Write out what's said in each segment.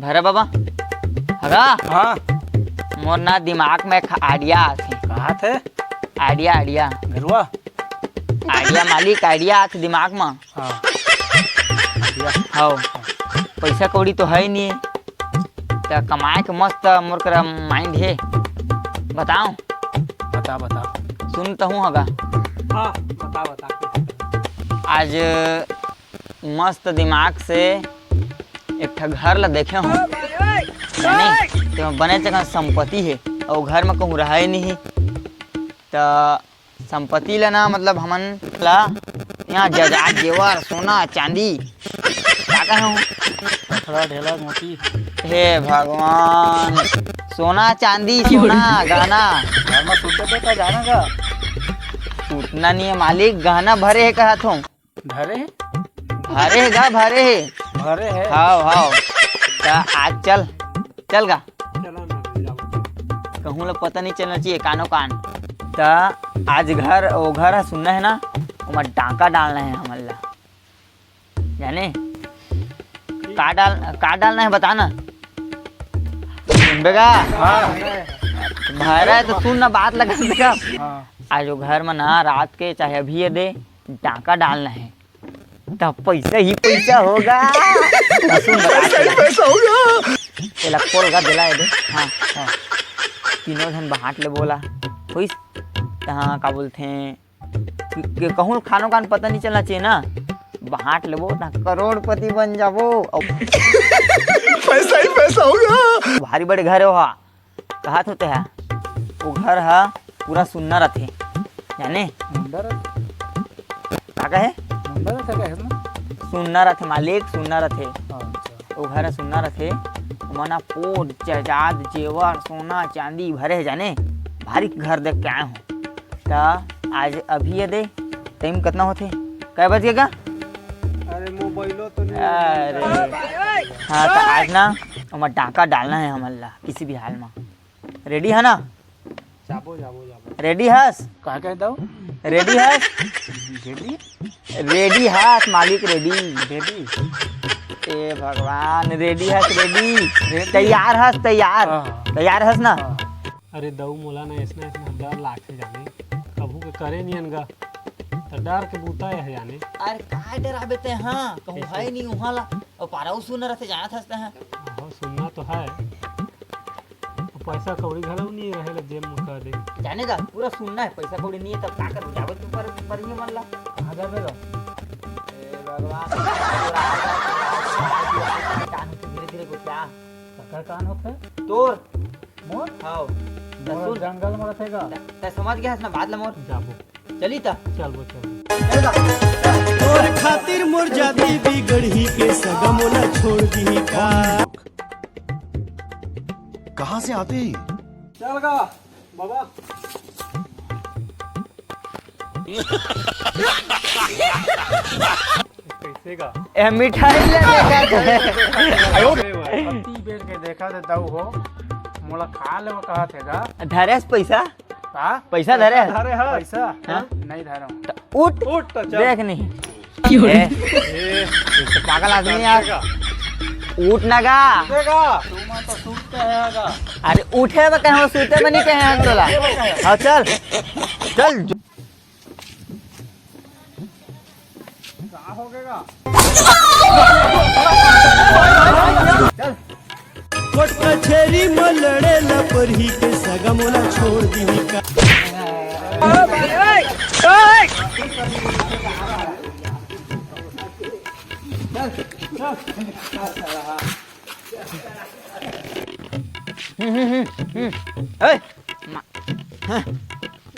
भैरव बाबा हगा हाँ मोर ना दिमाग में एक आइडिया आथे। कहा थे आइडिया घरवा मालिक आइडिया आथे दिमाग में। हाँ हाँ पैसा कौड़ी तो है नहीं तो कमाए के मस्त मोर कर माइंड है। बताओ बता बता सुनता हूँ हगा। हाँ बता बता आज मस्त दिमाग से एक ठा घर ला देखे हूँ तो बने जगह संपत्ति है और घर में कहूँ रहा नहीं तो संपत्ति ला ना मतलब हमन ला यहाँ जजात जेवर सोना चांदी क्या कहे हूँ पथरा ढेला मोती हे भगवान सोना चांदी सोना गहना घर में सुनते थे का जाना का टूटना नहीं है मालिक गहना भरे है कहत हूँ धरे भरे है गा भरे है। भरे है हाँ तो आज चल गा चलो ना जाओ कहूँ लोग पता नहीं चलना चाहिए कानो कान तो आज घर है सुनना है ना उमर टाँका डालना है हमन ला जाने का डालना है बताना सुनबेगा। हाँ भरा है तो सुन ना बात लगा देगा। हाँ आज वो घर में ना रात के चाहे अभी दे टाँका डालना है तब पैसा ही पैसा होगा। सुन पैसा होगा तेला खोल का दिला दे। हाँ तीनों धन बांट ले बोला हुई हाँ का बोलते हैं कहूँ खानो कान पता नहीं चलना चाहिए ना बांट लेबो ना करोड़पति बन जाबो। पैसा ही पैसा होगा। भारी बड़े घर हो कहा होते है वो घर है पूरा सुनना रहते जाने मुंडा का कहे रहता क्या है ना सुनना रहते मालिक सुनना रहते अच्छा वो घर सुनना रहते मना पोट जजाद जेवर सोना चांदी भरे है जाने भारी घर देख के आए हूँ तो आज अभी ये दे टाइम कितना होते कै बज गए का अरे मोबाइलो तो नहीं अरे हाँ तो आज ना हमारा टाँका डालना है हमारा किसी भी हाल में रेडी है ना जाबो जाबो जाबो रेडी हस कहा कहता हूँ रेडी हस रेडी रेडी हस मालिक रेडी रेडी ए भगवान रेडी हस रेडी तैयार हस तैयार हाँ। तैयार हस ना अरे दऊ मोला ना ऐसा डर लागते जाने कभू के करे नहीं अनगा तो डर के बूता है जाने। अरे काय डराबे ते हाँ कहूँ है नहीं वहाँ ला और पाराऊ सुन रहते जाना था हैं हाँ सुनना तो है पैसा कौड़ी घलो नहीं रहे ला जेब में कर दे जाने का पूरा सुनना है पैसा कौड़ी नहीं है तब का कर जावे तू पर ही मन ला कहाँ जावे लो ए भगवान धीरे धीरे गुस्सा ककर कान होते तोर मोर हाँ मोर जंगल में रहेगा ते समझ गया है ना बात ला मोर जाबो चली ता चल वो चल तोर खातिर मोर जाति बिगड़ी के सगा मोला छोड़ दी का। कहाँ से आते हैं? चल गा बाबा कैसे का ए मिठाई ले पत्ती बेच के देखा थे दऊ हो मोला खा ले वो कहा थे गा धरे पैसा का पैसा धरे धरे है पैसा हाँ? नहीं धरा उठ उठ तो चल देख नहीं इससे पागल आदमी यार उठ ना गा देगा तुम तो सूटते है गा अरे उठे में कहे सूते में नहीं कहे हम तोला हाँ चल चल कहाँ हो गएगा कोट कचेरी में लड़े ला पर ही के सगा मोला छोड़ दी का।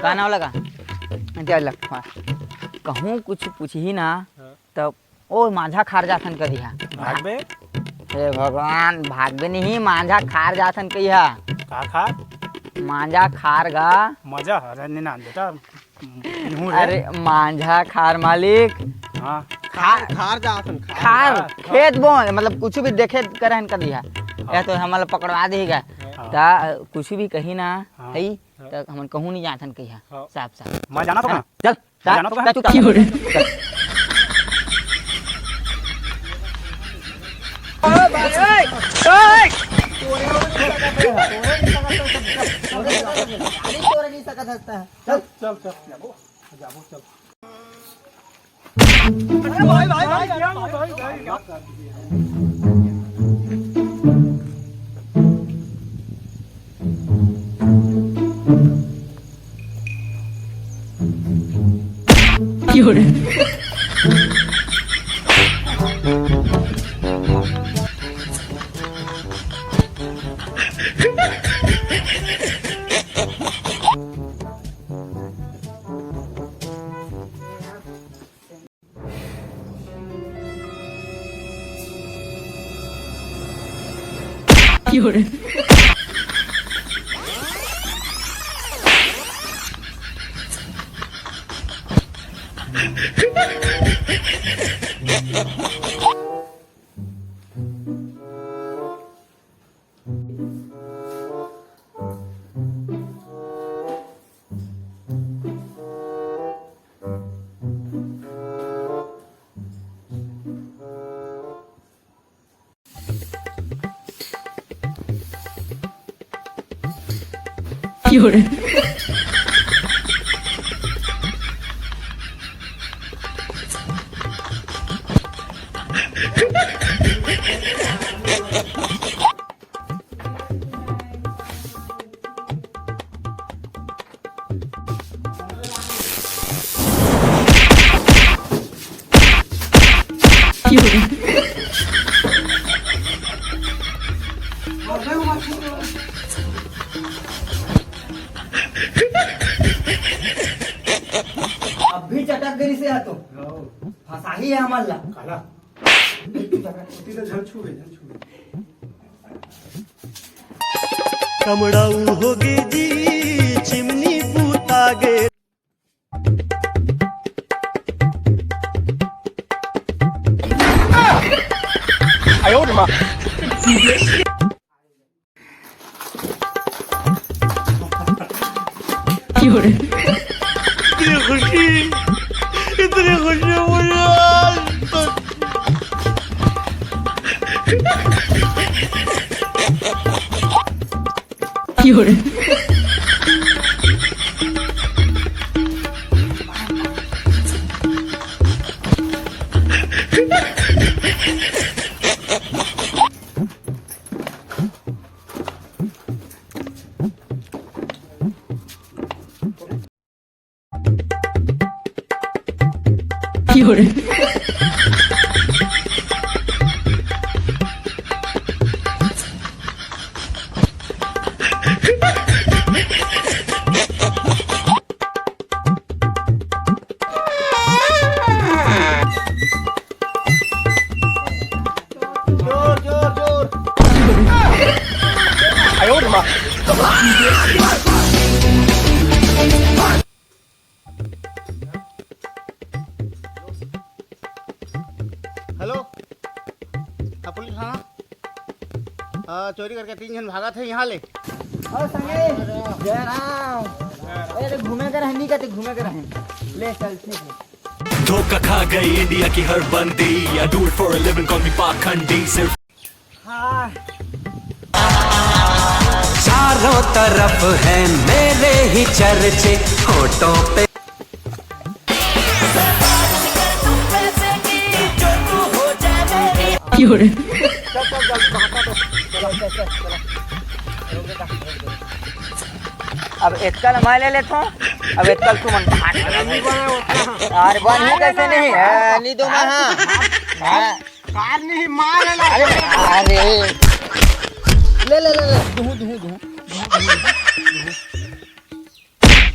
गाना वाला का कहूँ कुछ पूछ ही ना तब ओ माझा खार जाथन करिया भागबे हे भगवान भागबे नहीं माझा खार जाथन कहिया का खा माझा खार गा मजा अरे ना बेटा अरे माझा खार मालिक हाँ खार खार खेत बो मतलब कुछ भी देखे करहन कर दिया या तो हमारा पकड़वा देगा ता कुछ भी कही ना है तो हम कहूँ नहीं जाथन कहिया साफ साफ मैं जाना तो कहाँ चल जाना तो कहाँ? चल ओए सकता है। चल चल चल जाबो जाबो चल। अब भी चटक गई से तो फंसा ही है हमारा। काला होती तो झल छू गई। कमड़ाऊ होगे जी चिमनी पूतागे इतनी खुशी मुझे हेलो पुलिस थाना चोरी करके 3 जन भागा थे यहाँ ले। और संगे जय राम। अरे घूमे कर रहनी का घूमे कर रहन ले चल ठीक है। धोखा खा गई इंडिया की हर बंदी। I do it for a living, call me पाखंडी। सिर्फ हाँ चारों तरफ है मेरे ही चर्चे होठों पे। अब एतकल मैं ले लेता हूँ। अब एतकल तू मन यार बन ही कैसे नहीं है नहीं दो मैं। हाँ कार नहीं मार ले। अरे ले ले ले ले दूँ दूँ दूँ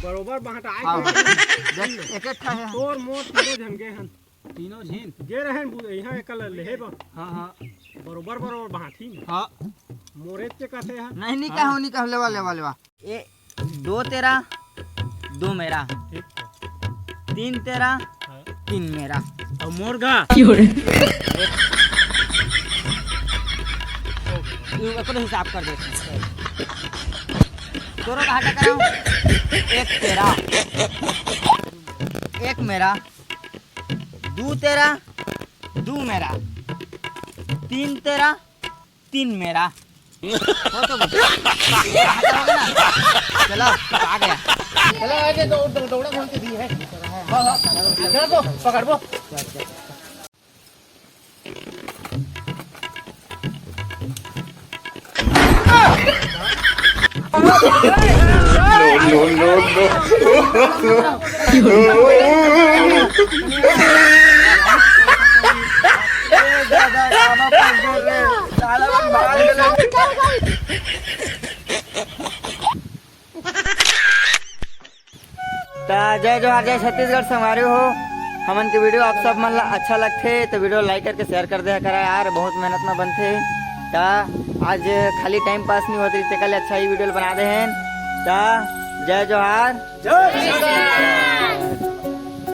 बरोबर बाहट आए एक एक था है तोर मोर तीनों झन गे हन तीनों झन गे रहन यहाँ एकल लेहे बा। हाँ हाँ बरोबर बरोबर बाहठी हाँ मोरे के कहते हैं नहीं क्या हो नहीं कह लेवा लेवा लेवा। ये 2 तेरा 2 मेरा 3 तेरा 3 मेरा और मोरगा अपने हिसाब कर देते हैं। दोनों का हटा कराओ। 1 तेरा 1 मेरा 2 तेरा 2 मेरा 3 तेरा 3 मेरा हो तो चलो आ गया। चलो आगे दौड़ा खोल के दी है। हाँ चलो तो पकड़ वो। जय जोहार जय छत्तीसगढ़ संवारी हो। हमन के वीडियो आप सब मन ला अच्छा लगथे तो वीडियो लाइक करके शेयर कर दिया करा यार, बहुत मेहनत में बनथे। ता आज खाली टाइम पास नहीं होती, अच्छा ही वीडियो बना दे हैं। ता जय जोहार।